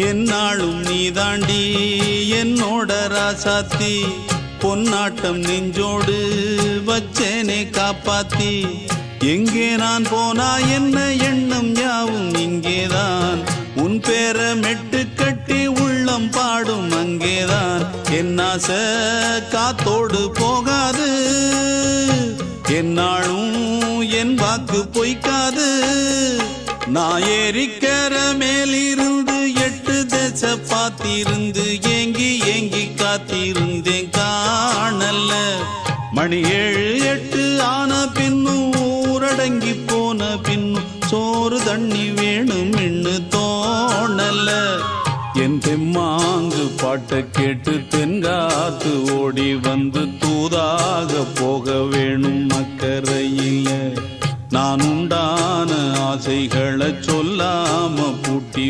என்னாலும் நீதாண்டி என்னோட ராசாத்தி பொன்னாட்டம் நெஞ்சோடு வச்சேனே காப்பாத்தி எங்கே நான் போனா என்ன எண்ணம் யாவும் இங்கேதான் உன் பேர மெட்டு கட்டி உள்ளம் பாடும் அங்கேதான் என் ஆசை காத்தோடு போகாது என்னாலும் என் வாக்கு பொய்க்காது நான் ஏறிக்கிற மேலிருந்து 8 தேச பார்த்திருந்து ஏங்கி ஏங்கி காத்திருந்தேன் காணல மணி 7 8 ஆன பின்னும் ஊரடங்கி போன பின்னும் சோறு தண்ணி வேணும் இன்னு தோணல என் தெம்மாங்கு பாட்டை கேட்டு தென்காத்து ஓடி வந்து தூதாக போக வேணும் அக்கறையில நான் உண்டான ஆசைகளை சொல்லாம பூட்டி